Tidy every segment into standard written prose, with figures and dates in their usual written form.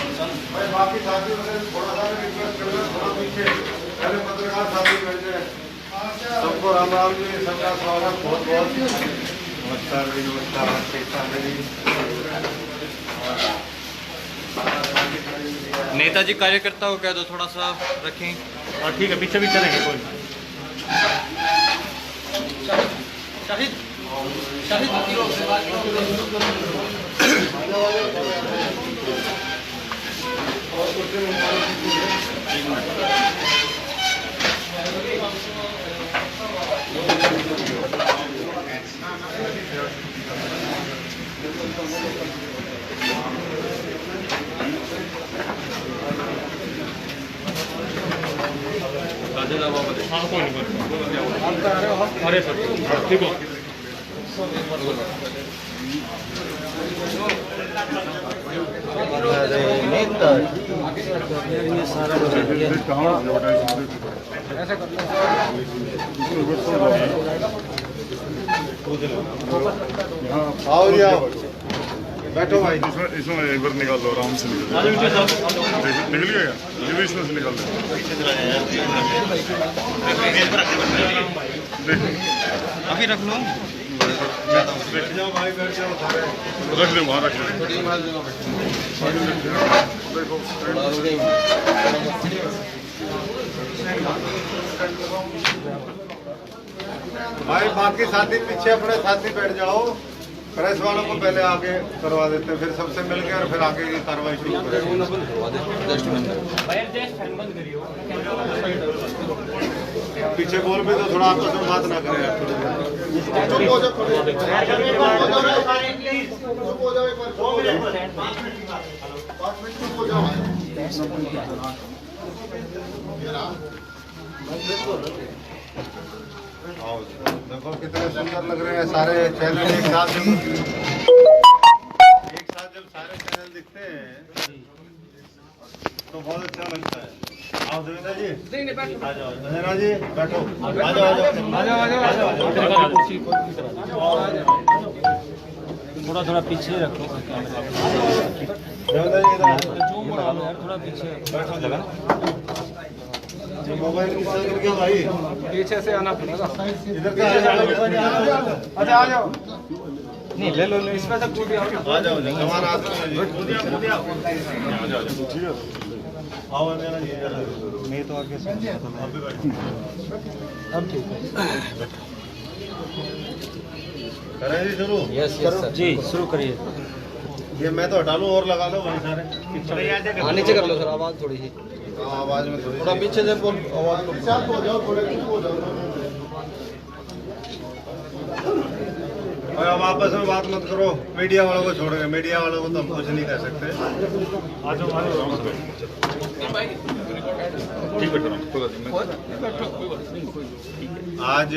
भाई बाकी साथी थोड़ा सा रिक्वेस्ट कर रहे थोड़ा पीछे पहले पत्रकार साथी बैठ जाए। सबको राम राम जी, सबका स्वागत बहुत बहुत नमस्कार जी। नमस्कार नेताजी कार्यकर्ता को कह दो थोड़ा सा रखें। हाँ ठीक है, पीछे भी चलेंगे कोई। शाहिद शाहिद हाँ कोई नहीं, अरे सर ठीक हो। अरे नेता ये सारा आओ जी आओ, बैठो भाई। इसमें एक बार निकाल लो, आराम से निकल गया। ये भी इसमें से निकाल दो। अभी रख लो। बैठ जाओ भाई, बैठ जाओ सारे। रख दे, वहाँ रख दे। भाई बाकी साथी पीछे, अपने साथी बैठ जाओ। प्रेस वालों को पहले आगे करवा देते हैं, फिर सबसे मिलकर और फिर आगे की कार्रवाई शुरू करेंगे। पीछे बोल भी तो थोड़ा आपस में बात ना करें। देखो कितने सुंदर लग रहे हैं सारे चैनल एक साथ जब सारे चैनल दिखते हैं तो बहुत अच्छा लगता है। आओ देवेंद्र जी, आ जाओ। देवेंद्र जी बैठो, आ जाओ थोड़ा थोड़ा पीछे रखो देवेंद्र जी, इधर थोड़ा पीछे बैठो जगह। मोबाइल की संग क्या भाई, पीछे से आना पड़ेगा। इधर का अच्छा आ जाओ। नहीं ले लो, इसमें से कूद आ जाओ जवान आदमी है जी। आओ मेरा जी, मैं तो आगे से अब भी बैठो। अब ठीक है, करें जी शुरू? यस जी शुरू करिए। ये मैं तो हटा लूं और लगा लो वहीं सारे। नीचे कर लो सर, आवाज़ थोड़ी सी। आवाज में थोड़ा पीछे से बोल, आवाज़ को। और अब आपस में बात मत करो, मीडिया वालों को छोड़ गए। मीडिया वालों को तो हम कुछ नहीं कह सकते। आज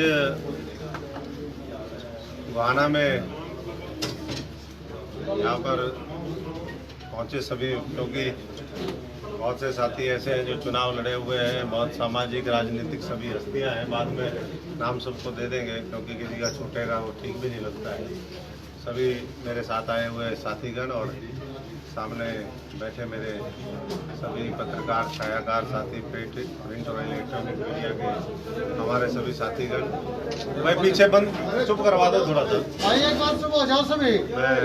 गोहाना में यहाँ पर पहुँचे सभी, क्योंकि बहुत से साथी ऐसे हैं जो चुनाव लड़े हुए हैं, बहुत सामाजिक राजनीतिक सभी हस्तियां हैं। बाद में नाम सबको दे देंगे, क्योंकि किसी का छूटेगा वो ठीक भी नहीं लगता है। सभी मेरे साथ आए हुए साथीगण और सामने बैठे मेरे सभी पत्रकार, छायाकार साथी, प्रिंट और इलेक्ट्रॉनिक मीडिया के हमारे सभी साथीगण। भाई पीछे बंद, चुप करवा दो थोड़ा सा। मैं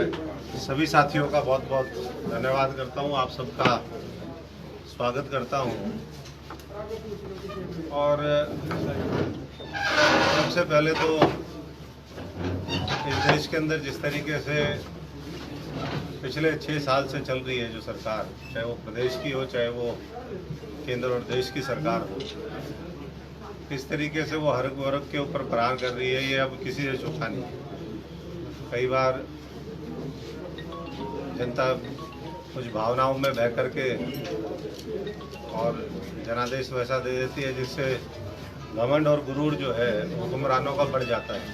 सभी साथियों का बहुत बहुत धन्यवाद करता हूँ, आप सबका स्वागत करता हूँ। और सबसे पहले तो इस देश के अंदर जिस तरीके से पिछले 6 साल से चल रही है जो सरकार, चाहे वो प्रदेश की हो चाहे वो केंद्र और देश की सरकार हो, किस तरीके से वो हर वर्ग के ऊपर प्रहार कर रही है, ये अब किसी से छुपा नहीं। कई बार जनता कुछ भावनाओं में बह करके और जनादेश वैसा दे देती है जिससे घमंड और गुरूर जो है हुक्मरानों का बढ़ जाता है।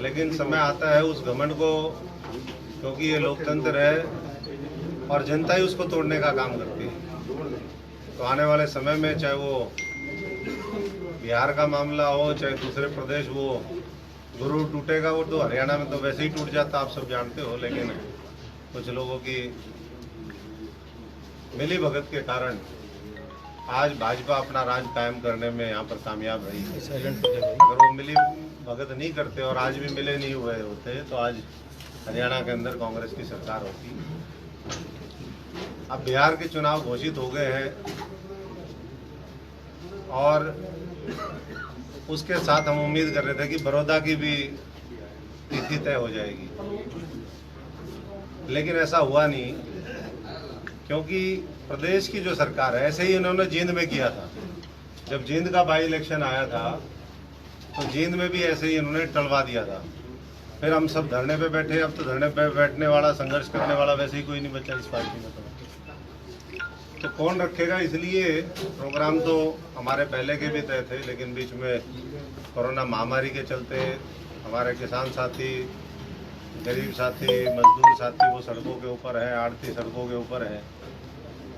लेकिन समय आता है उस घमंड को, क्योंकि ये लोकतंत्र है और जनता ही उसको तोड़ने का काम करती है। तो आने वाले समय में चाहे वो बिहार का मामला हो चाहे दूसरे प्रदेश, वो गुरूर टूटेगा। वो तो हरियाणा में तो वैसे ही टूट जाता, आप सब जानते हो। लेकिन कुछ लोगों की मिली भगत के कारण आज भाजपा अपना राज कायम करने में यहाँ पर कामयाब रही है। अगर वो मिली भगत नहीं करते और आज भी मिले नहीं हुए होते तो आज हरियाणा के अंदर कांग्रेस की सरकार होती। अब बिहार के चुनाव घोषित हो गए हैं और उसके साथ हम उम्मीद कर रहे थे कि बड़ौदा की भी तिथि तय हो जाएगी, लेकिन ऐसा हुआ नहीं, क्योंकि प्रदेश की जो सरकार है, ऐसे ही इन्होंने जींद में किया था। जब जींद का बाई इलेक्शन आया था तो जींद में भी ऐसे ही इन्होंने टलवा दिया था। फिर हम सब धरने पे बैठे। अब तो धरने पे बैठने वाला, संघर्ष करने वाला वैसे ही कोई नहीं बचा इस पार्टी में। तो कौन रखेगा, इसलिए प्रोग्राम तो हमारे पहले के भी तय थे, लेकिन बीच में कोरोना महामारी के चलते हमारे किसान साथी, गरीब साथी, मजदूर साथी वो सड़कों के ऊपर है, आड़ती सड़कों के ऊपर है,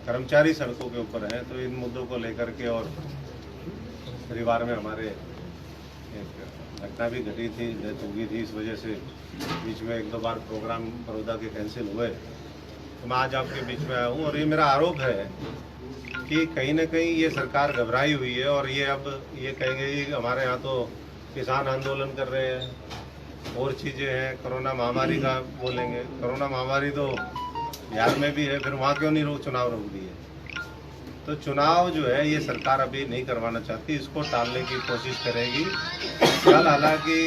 कर्मचारी सड़कों के ऊपर है। तो इन मुद्दों को लेकर के, और परिवार में हमारे एक घटना भी घटी थी, डेथ हो गई थी, इस वजह से बीच में 1-2 बार प्रोग्राम बड़ौदा के कैंसिल हुए। तो मैं आज आपके बीच में आया हूँ और ये मेरा आरोप है कि कहीं ना कहीं ये सरकार घबराई हुई है और ये अब ये कहेंगे कि हमारे यहाँ तो किसान आंदोलन कर रहे हैं, और चीज़ें हैं, कोरोना महामारी का बोलेंगे। कोरोना महामारी तो बिहार में भी है, फिर वहाँ क्यों नहीं चुनाव रोक दिए? तो चुनाव जो है ये सरकार अभी नहीं करवाना चाहती, इसको टालने की कोशिश करेगी। कल हालांकि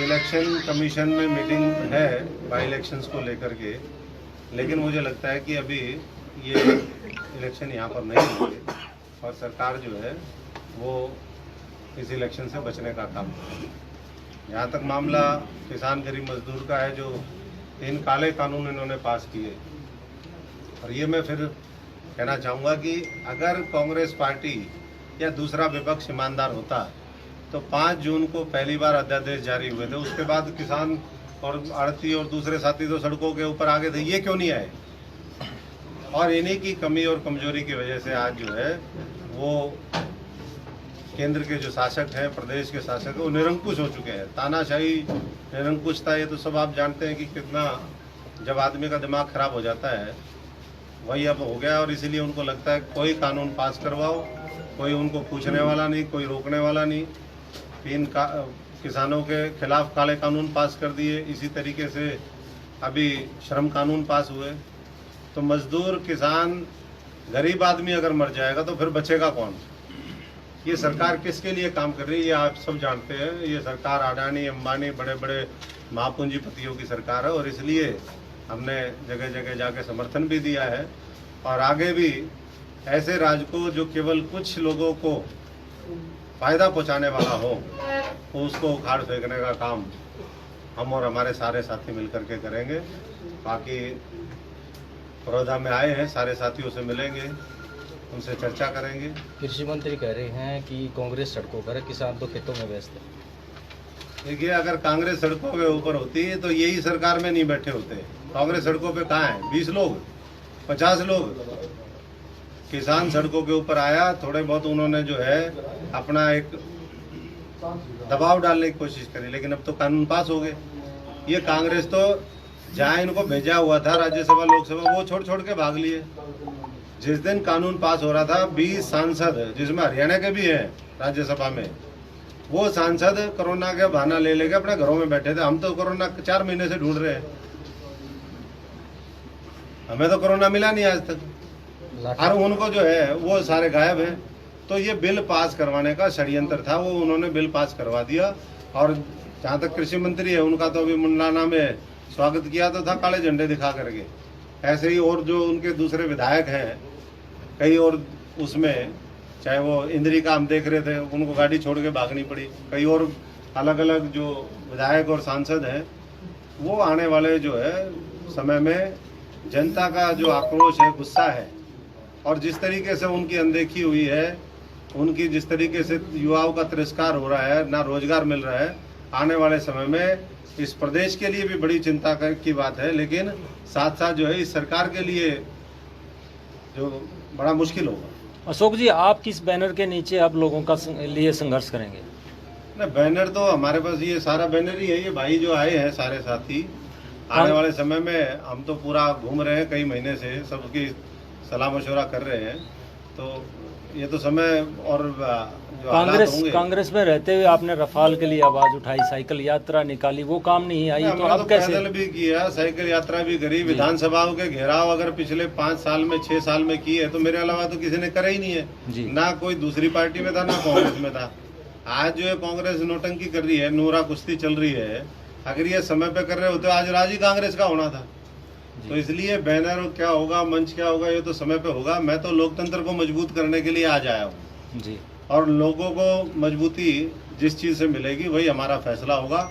इलेक्शन कमीशन में मीटिंग है बाई इलेक्शंस को लेकर के, लेकिन मुझे लगता है कि अभी ये इलेक्शन यहाँ पर नहीं होंगे और सरकार जो है वो इस इलेक्शन से बचने का काम करेगी। यहाँ तक मामला किसान गरीब मजदूर का है, जो 3 काले कानून इन्होंने पास किए, और ये मैं फिर कहना चाहूँगा कि अगर कांग्रेस पार्टी या दूसरा विपक्ष ईमानदार होता तो 5 जून को पहली बार अध्यादेश जारी हुए थे, उसके बाद किसान और आड़ती और दूसरे साथी तो सड़कों के ऊपर आ गए थे, ये क्यों नहीं आए? और इन्हीं की कमी और कमजोरी की वजह से आज जो है वो केंद्र के जो शासक हैं, प्रदेश के शासक हैं, वो निरंकुश हो चुके हैं। तानाशाही निरंकुशता, ये तो सब आप जानते हैं कि कितना, जब आदमी का दिमाग खराब हो जाता है वही अब हो गया। और इसीलिए उनको लगता है कोई कानून पास करवाओ, कोई उनको पूछने वाला नहीं, कोई रोकने वाला नहीं। 3 किसानों के खिलाफ काले कानून पास कर दिए, इसी तरीके से अभी श्रम कानून पास हुए। तो मजदूर, किसान, गरीब आदमी अगर मर जाएगा तो फिर बचेगा कौन? ये सरकार किसके लिए काम कर रही है ये आप सब जानते हैं। ये सरकार अडानी, अंबानी, बड़े बड़े महापूंजीपतियों की सरकार है, और इसलिए हमने जगह जगह जाके समर्थन भी दिया है। और आगे भी ऐसे राज को जो केवल कुछ लोगों को फायदा पहुंचाने वाला हो, तो उसको उखाड़ फेंकने का काम हम और हमारे सारे साथी मिलकर के करेंगे। बाकी बड़ौदा में आए हैं, सारे साथियों से मिलेंगे, उनसे चर्चा करेंगे। कृषि मंत्री कह रहे हैं कि कांग्रेस सड़कों पर है, किसान तो खेतों में व्यस्त है। देखिए, अगर कांग्रेस सड़कों के ऊपर होती तो यही सरकार में नहीं बैठे होते। कांग्रेस सड़कों पे कहाँ है? 20 लोग, 50 लोग। किसान सड़कों के ऊपर आया, थोड़े बहुत उन्होंने जो है अपना एक दबाव डालने की कोशिश करी, लेकिन अब तो कानून पास हो गए। ये कांग्रेस तो जहाँ इनको भेजा हुआ था राज्यसभा लोकसभा, वो छोड़ छोड़ के भाग लिए। जिस दिन कानून पास हो रहा था, 20 सांसद, जिसमें हरियाणा के भी हैं राज्यसभा में, वो सांसद कोरोना का बहाना ले लेके अपने घरों में बैठे थे। हम तो कोरोना 4 महीने से ढूंढ रहे हैं, हमें तो कोरोना मिला नहीं आज तक, और उनको जो है वो सारे गायब हैं। तो ये बिल पास करवाने का षड्यंत्र था, वो उन्होंने बिल पास करवा दिया। और जहाँ तक कृषि मंत्री है, उनका तो अभी मुंडाना में स्वागत किया तो था काले झंडे दिखा करके। ऐसे ही और जो उनके दूसरे विधायक हैं कई, और उसमें चाहे वो इंद्री का हम देख रहे थे, उनको गाड़ी छोड़ के भागनी पड़ी। कई और अलग अलग जो विधायक और सांसद हैं, वो आने वाले जो है समय में जनता का जो आक्रोश है, गुस्सा है, और जिस तरीके से उनकी अनदेखी हुई है, उनकी जिस तरीके से युवाओं का तिरस्कार हो रहा है, ना रोजगार मिल रहा है, आने वाले समय में इस प्रदेश के लिए भी बड़ी चिंता की बात है। लेकिन साथ साथ जो है इस सरकार के लिए जो बड़ा मुश्किल होगा। अशोक जी, आप किस बैनर के नीचे आप लोगों का लिए संघर्ष करेंगे? ना, बैनर तो हमारे पास ये सारा बैनर ही है। ये भाई जो आए हैं सारे साथी, आने वाले समय में हम तो पूरा घूम रहे हैं कई महीने से, सबकी सलाह मशवरा कर रहे हैं। तो ये तो समय और जो हालात होंगे। कांग्रेस में रहते हुए आपने रफाल के लिए आवाज उठाई, साइकिल यात्रा निकाली, वो काम नहीं आई, तो हमने अब तो कैसे? पैदल भी किया, साइकिल यात्रा भी करी, विधानसभाओं के घेराव अगर पिछले 5 साल में 6 साल में किए है तो मेरे अलावा तो किसी ने करा ही नहीं जी। है। ना कोई दूसरी पार्टी में था, ना कांग्रेस में था। आज जो है कांग्रेस नोटंकी कर रही है, नूरा कुश्ती चल रही है। अगर ये समय पे कर रहे होते आज राज ही कांग्रेस का होना था। तो इसलिए बैनर क्या होगा, मंच क्या होगा, ये तो समय पे होगा। मैं तो लोकतंत्र को मजबूत करने के लिए आज आया हूँ जी। और लोगों को मजबूती जिस चीज़ से मिलेगी वही हमारा फैसला होगा।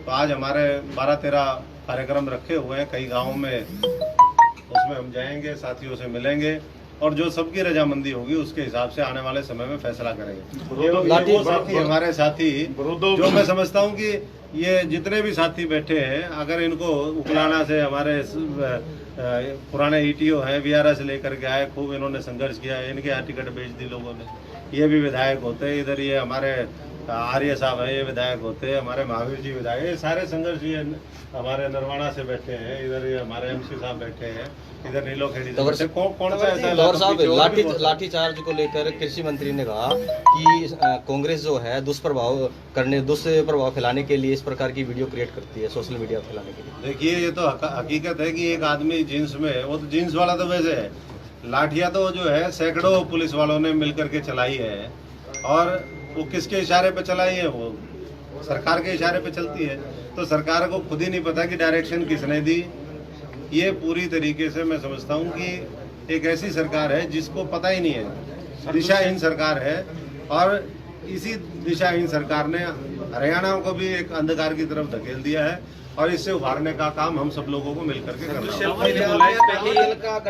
तो आज हमारे 12-13 कार्यक्रम रखे हुए हैं कई गाँवों में, उसमें हम जाएंगे, साथियों से मिलेंगे और जो सबकी रजामंदी होगी उसके हिसाब से आने वाले समय में फैसला करेंगे। ये वो साथी हमारे साथी जो मैं समझता हूँ कि ये जितने भी साथी बैठे हैं, अगर इनको उकलाना से हमारे पुराने ईटीओ हैं, वीआरएस लेकर के आए, खूब इन्होंने संघर्ष किया, इनके यहाँ टिकट बेच दी लोगों ने। ये भी विधायक होते हैं, इधर ये हमारे आर्य साहब हैं, ये विधायक होते हैं, हमारे महावीर जी विधायक, ये सारे संघर्ष ये हमारे नरवाना से बैठे हैं, इधर ये हमारे एमसी साहब बैठे हैं, इधर नीलोखेड़ी से बैठे। कौन सा ऐसा तंवर साहब, लाठीचार्ज को लेकर कृषि मंत्री ने कहा कि कांग्रेस जो है दुष्प्रभाव फैलाने के लिए इस प्रकार की वीडियो क्रिएट करती है, सोशल मीडिया फैलाने के लिए। देखिए, ये तो हकीकत है कि एक आदमी जीन्स में, वो तो जीन्स वाला तो वैसे है, लाठियां तो जो है सैकड़ों पुलिस वालों ने मिलकर के चलाई है और वो किसके इशारे पे चलाई है? वो सरकार के इशारे पे चलती है। तो सरकार को खुद ही नहीं पता कि डायरेक्शन किसने दी। ये पूरी तरीके से मैं समझता हूँ कि एक ऐसी सरकार है जिसको पता ही नहीं है, दिशाहीन सरकार है। और इसी दिशाहीन सरकार ने हरियाणा को भी एक अंधकार की तरफ धकेल दिया है और इससे उभारने का काम हम सब लोगों को मिलकर के करना है।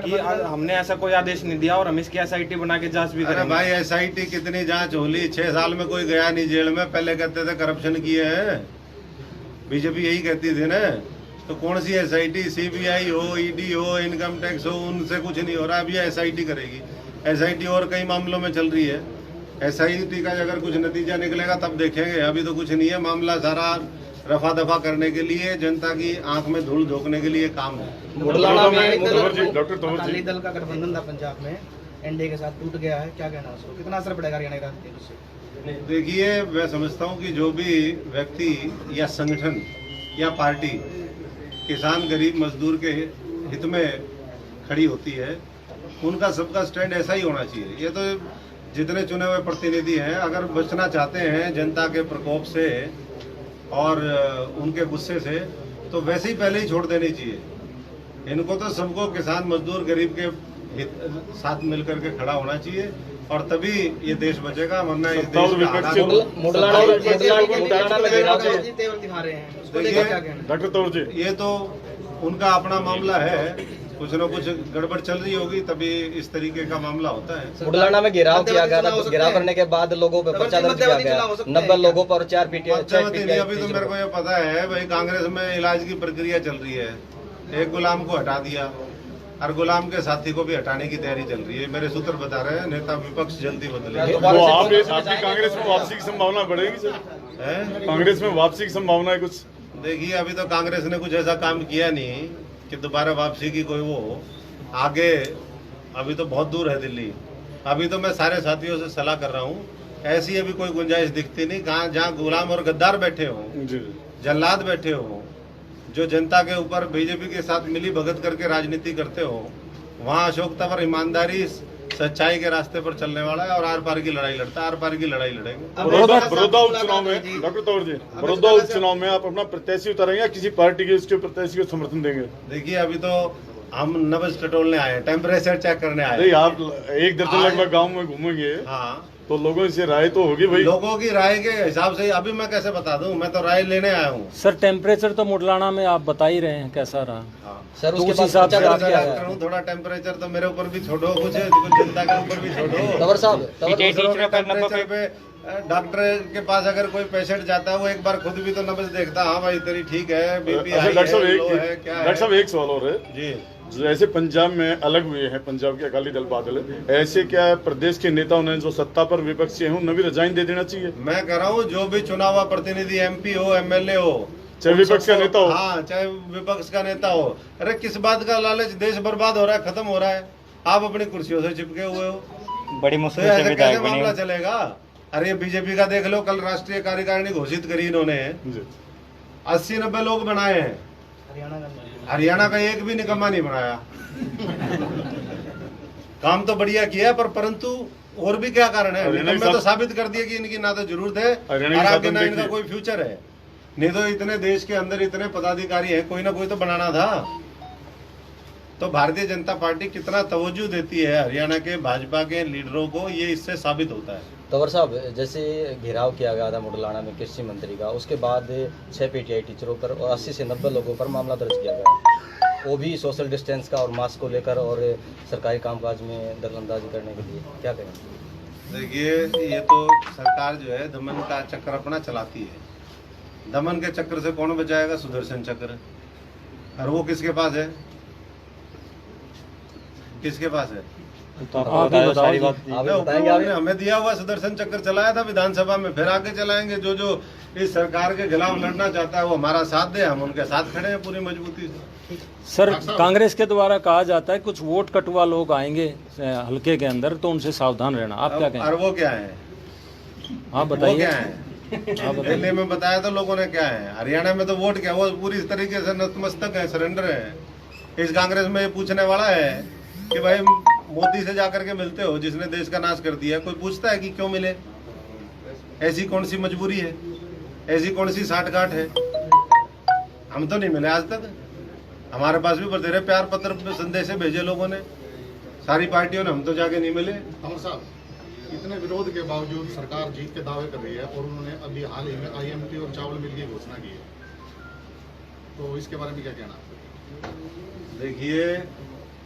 कि हमने ऐसा कोई आदेश नहीं दिया और हम इसकी एसआईटी बना के जांच भी अरे करेंगे। भाई, एसआईटी कितनी जांच होली? 6 साल में कोई गया नहीं जेल में। पहले कहते थे करप्शन किए हैं, बीजेपी यही कहती थी ना। तो कौन सी एसआईटी? सीबीआई हो, ईडी हो, इनकम टैक्स हो, उनसे कुछ नहीं हो रहा। अभी एसआईटी करेगी। एसआईटी और कई मामलों में चल रही है। एसआईटी का अगर कुछ नतीजा निकलेगा तब देखेंगे। अभी तो कुछ नहीं है। मामला सारा रफा दफा करने के लिए, जनता की आंख में धूल झोंकने के लिए काम है। अकाली दल का गठबंधन था पंजाब में, एनडीए के साथ टूट गया है, क्या कहना उसको? कितना असर पड़ेगा हरियाणा की राजनीति से? देखिए, मैं समझता हूँ कि जो भी व्यक्ति या संगठन या पार्टी किसान गरीब मजदूर के हित में खड़ी होती है, उनका सबका स्टैंड ऐसा ही होना चाहिए। ये तो जितने चुने हुए प्रतिनिधि हैं, अगर बचना चाहते हैं जनता के प्रकोप से और उनके गुस्से से, तो वैसे ही पहले ही छोड़ देनी चाहिए। इनको तो सबको किसान मजदूर गरीब के साथ मिलकर के खड़ा होना चाहिए और तभी ये देश बचेगा। वरना इस देश डॉक्टर तंवर जी, ये तो उनका अपना मामला है। कुछ न कुछ गड़बड़ चल रही होगी तभी इस तरीके का मामला होता है। बुढ़लाना में घेराव किया गया था। घेराव करने के बाद लोगों पर पर्चा दर्ज किया गया, 90 लोगों पर 4 पीटीआई। अभी तो मेरे को ये पता है भाई, कांग्रेस में इलाज की प्रक्रिया चल रही है। एक गुलाम को हटा दिया और गुलाम के साथी को भी हटाने की तैयारी चल रही है। मेरे सूत्र बता रहे हैं नेता विपक्ष जल्दी बदलेंगे। तो आपकी कांग्रेस में वापसी की संभावना बढ़ेगी सर? कांग्रेस में वापसी की संभावना है कुछ? देखिए, अभी तो कांग्रेस ने कुछ ऐसा काम किया नहीं कि दोबारा वापसी की कोई वो आगे। अभी तो बहुत दूर है दिल्ली। अभी तो मैं सारे साथियों से सलाह कर रहा हूँ, ऐसी अभी कोई गुंजाइश दिखती नहीं। कहाँ जहाँ गुलाम और गद्दार बैठे हों, जल्लाद बैठे हों, जो जनता के ऊपर बीजेपी के साथ मिली भगत करके राजनीति करते हो, वहाँ अशोक तंवर ईमानदारी सच्चाई के रास्ते पर चलने वाला है और आर पार की लड़ाई लड़ता है। आर पार की लड़ाई लड़ेंगे। बड़ौदा उपचुनाव में डॉक्टर तंवर जी, बड़ौदा उपचुनाव में आप अपना प्रत्याशी उतारेंगे या किसी पार्टी के उसके प्रत्याशी को समर्थन देंगे? देखिए, अभी तो हम नब्ज टटोलने आए हैं, टेम्परेचर चेक करने आए हैं। आप 1 दर्जन लगभग गाँव में घूमेंगे, हाँ, तो लोगों से राय तो होगी भाई। लोगों की राय के हिसाब से अभी मैं कैसे बता दूं? मैं तो राय लेने आया हूँ। सर, टेम्परेचर तो मुडलाना में आप बता ही रहे हैं, कैसा रहा? हाँ। सर, तो उसके उस हिसाब से आप क्या करूं? थोड़ा टेम्परेचर तो मेरे ऊपर भी छोड़ो, कुछ जनता के ऊपर भी छोड़ो। तंवर साहब, टेम्परेचर पे डॉक्टर के पास अगर कोई पेशेंट जाता है, वो एक बार खुद भी तो नब्ज देखता, हाँ भाई तेरी ठीक है, बीपी हाई है, लो है, क्या है। डॉक्टर साहब, एक सवाल और है जी। जैसे पंजाब में अलग हुए हैं, पंजाब के अकाली दल बादल, ऐसे क्या प्रदेश के नेताओं ने जो सत्ता पर विपक्षी हैं उन्हें भी रिजाइन दे देना चाहिए? मैं कह रहा हूँ, जो भी चुना हुआ प्रतिनिधि एमपी हो, एमएलए हो, चाहे विपक्ष का नेता हो, हाँ, चाहे विपक्ष का नेता हो, अरे किस बात का लालच? देश बर्बाद हो रहा है, खत्म हो रहा है। आप अपनी कुर्सियों से चिपके हुए हो, बड़ी तो मुश्किल से ऐसे कैसे विधायक बनी मामला हो। चलेगा? अरे बीजेपी का देख लो, कल राष्ट्रीय कार्यकारिणी घोषित करी इन्होंने, जी 80-90 लोग बनाए हैं, हरियाणा का एक भी निकम्मा नहीं बनाया। काम तो बढ़िया किया, पर परंतु और भी क्या कारण है? हरियाणा निकम्मे तो साबित कर दिया कि इनकी ना तो जरूरत है हरियाणा और के आगे साथ ना हम इनका देखिए। कोई फ्यूचर है। नहीं तो इतने देश के अंदर इतने पदाधिकारी हैं, कोई ना कोई तो बनाना था। तो भारतीय जनता पार्टी कितना तवज्जो देती है हरियाणा के भाजपा के लीडरों को, ये इससे साबित होता है। तंवर साहब, जैसे घेराव किया गया था मुडलाना में कृषि मंत्री का, उसके बाद 6 पीटीआई टीचरों पर और 80 से 90 लोगों पर मामला दर्ज किया गया, वो भी सोशल डिस्टेंस का और मास्क को लेकर और सरकारी कामकाज में दखलंदाजी करने के लिए, क्या करें? देखिए, ये तो सरकार जो है दमन का चक्र अपना चलाती है। दमन के चक्र से कौन बचाएगा? सुदर्शन चक्र। और वो किसके पास है? किसके पास है? तो आप आपको ही बताओ बताओ सारी जी। बात। आप मैं बताएंगे ऊपर आगे? हमें दिया हुआ सुदर्शन चक्र चलाया था विधानसभा में, फिर आगे चलाएंगे। जो जो इस सरकार के खिलाफ लड़ना चाहता है वो हमारा साथ दे, हम उनके साथ खड़े हैं पूरी मजबूती से। सर, कांग्रेस के द्वारा कहा जाता है कुछ वोट कटुआ लोग आएंगे हल्के के अंदर, तो उनसे सावधान रहना, आप क्या और कहें? वो क्या है? आप वो बताइए। क्या है? आप बताइए। दिल्ली में बताया तो लोगों ने क्या है, हरियाणा में तो वोट क्या, वो पूरी तरीके से नतमस्तक है, सरेंडर है। इस कांग्रेस में ये पूछने वाला है कि भाई मोदी से जाकर के मिलते हो जिसने देश का नाश कर दिया, कोई पूछता है कि क्यों मिले? ऐसी कौन सी मजबूरी है? ऐसी कौन सी साठगांठ है? हम तो नहीं मिले आज तक। हमारे पास भी बतेरे प्यार पत्र संदेश भेजे लोगों ने, सारी पार्टियों ने, हम तो जाके नहीं मिले। तंवर साहब, इतने विरोध के बावजूद सरकार जीत के दावे कर रही है और उन्होंने अभी हाल ही में आईएमटी और चावल मिल की घोषणा की है, तो इसके बारे में क्या कहना? देखिए,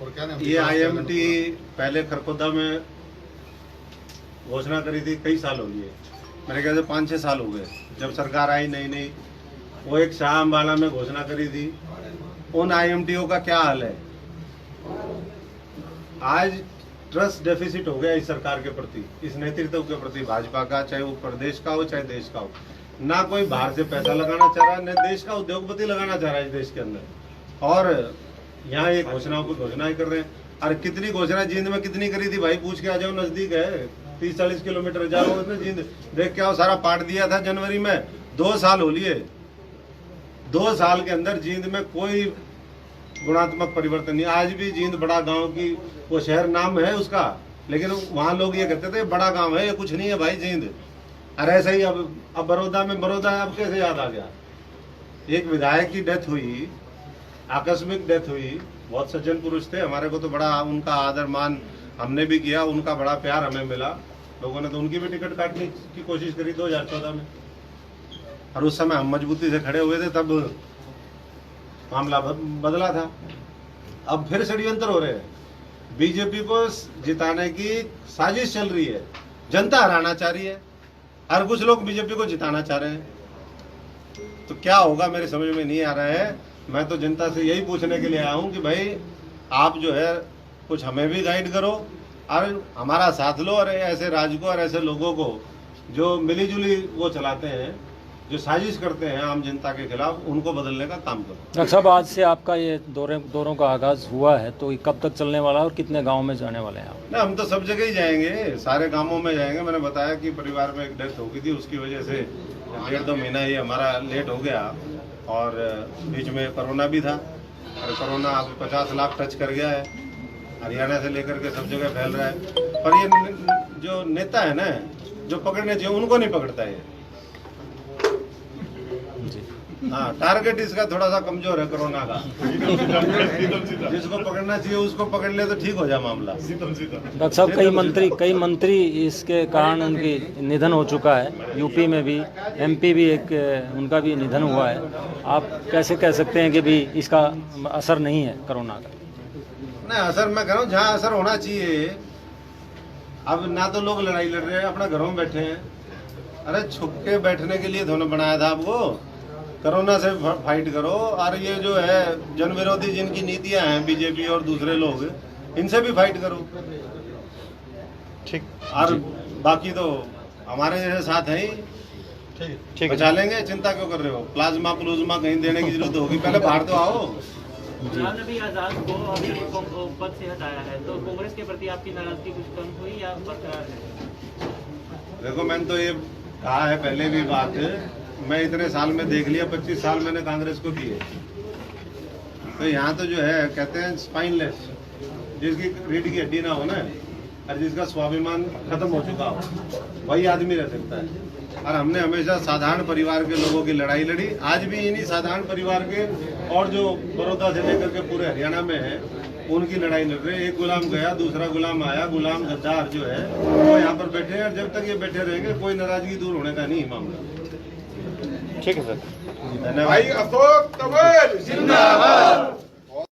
और क्या नाम ये आईएमटी पहले खरखोदा में घोषणा करी थी, कई साल हो गए, मेरे ख्याल से 5-6 साल हो गए जब सरकार आई नई। वो एक शाह अम्बाला में घोषणा करी थी। उन आईएमटीओ का क्या हाल है? आज ट्रस्ट डेफिसिट हो गया इस सरकार के प्रति, इस नेतृत्व के प्रति भाजपा का, चाहे वो प्रदेश का हो चाहे देश का हो। ना कोई बाहर से पैसा लगाना चाह रहा है, न देश का उद्योगपति लगाना चाह रहा है इस देश के अंदर, और यहाँ ये घोषणाओं पर घोषणा ही कर रहे हैं। और कितनी घोषणा जींद में कितनी करी थी भाई, पूछ के आ जाओ, नजदीक है, 30-40 किलोमीटर जाओ, उसने जींद देख के आओ, सारा पाट दिया था जनवरी में। 2 साल हो लिए, 2 साल के अंदर जींद में कोई गुणात्मक परिवर्तन नहीं। आज भी जींद बड़ा गांव की वो शहर नाम है उसका, लेकिन वहां लोग ये कहते थे बड़ा गांव है, ये कुछ नहीं है भाई जींद। अरे ऐसा ही अब बड़ौदा में, बड़ौदा अब कैसे याद आ गया? एक विधायक की डेथ हुई, आकस्मिक डेथ हुई, बहुत सज्जन पुरुष थे, हमारे को तो बड़ा उनका आदर मान हमने भी किया, उनका बड़ा प्यार हमें मिला। लोगों ने तो उनकी भी टिकट काटने की कोशिश करी 2014 में, और उस समय हम मजबूती से खड़े हुए थे, तब मामला बदला था। अब फिर षड्यंत्र हो रहे हैं, बीजेपी को जिताने की साजिश चल रही है, जनता हराना चाह रही है, और कुछ लोग बीजेपी को जिताना चाह रहे हैं। तो क्या होगा मेरे समझ में नहीं आ रहा है। मैं तो जनता से यही पूछने के लिए आया हूं कि भाई आप जो है कुछ हमें भी गाइड करो और हमारा साथ लो, और ऐसे राज्य को और ऐसे लोगों को जो मिलीजुली वो चलाते हैं, जो साजिश करते हैं आम जनता के खिलाफ, उनको बदलने का काम करो। डॉक्टर साहब, आज से आपका ये दौरों का आगाज हुआ है, तो ये कब तक चलने वाला है और कितने गाँव में जाने वाले हैं आप? ना, हम तो सब जगह ही जाएंगे, सारे गांवों में जाएंगे। मैंने बताया कि परिवार में एक डेथ हो गई थी, उसकी वजह से 1.5-2 महीना ये हमारा लेट हो गया, और बीच में कोरोना भी था, और कोरोना अब 50 लाख टच कर गया है, हरियाणा से लेकर के सब जगह फैल रहा है। पर ये जो नेता है ना, जो पकड़ने चाहिए उनको नहीं पकड़ता है। हाँ, टारगेट इसका थोड़ा सा कमजोर है कोरोना का। जिसको पकड़ना चाहिए उसको पकड़ ले तो ठीक हो जाए मामला। डॉक्टर साहब, कई मंत्री इसके कारण उनकी निधन हो चुका है, यूपी में भी, एमपी भी एक उनका भी निधन हुआ है। आप कैसे कह सकते हैं कि भी इसका असर नहीं है कोरोना का? नहीं, असर मैं कह रहा हूँ जहाँ असर होना चाहिए। अब ना तो लोग लड़ाई लड़ रहे हैं, अपना घरों में बैठे हैं। अरे छुप के बैठने के लिए थोड़ा बनाया था आपको, कोरोना से फाइट करो। और ये जो है जन विरोधी जिनकी नीतियां हैं बीजेपी और दूसरे लोग, इनसे भी फाइट करो। ठीक, और बाकी तो हमारे जैसे साथ हैं ही, ठीक बचा लेंगे, चिंता क्यों कर रहे हो? प्लाज्मा कहीं देने की जरूरत होगी, पहले बाहर तो आओ। गुलाम नबी आज़ाद को अभी पद से हटाया है, तो कांग्रेस के प्रति आपकी नाराजगी कुछ कम हुई या बरकरार है? देखो, मैंने तो ये कहा है पहले भी बात, मैं इतने साल में देख लिया, 25 साल मैंने कांग्रेस को किए। तो यहाँ तो जो है कहते हैं स्पाइनलेस, जिसकी रीढ़ की हड्डी ना हो ना, और जिसका स्वाभिमान खत्म हो चुका हो, वही आदमी रह सकता है। और हमने हमेशा साधारण परिवार के लोगों की लड़ाई लड़ी, आज भी इन्हीं साधारण परिवार के और जो बड़ौदा से लेकर के पूरे हरियाणा में है उनकी लड़ाई लड़ रहे हैं। एक गुलाम गया, दूसरा गुलाम आया, गुलाम गद्दार जो है वो यहाँ पर बैठे हैं, और जब तक ये बैठे रहेंगे कोई नाराजगी दूर होने का नहीं मामला। ठीक है सर। धन्यवाद।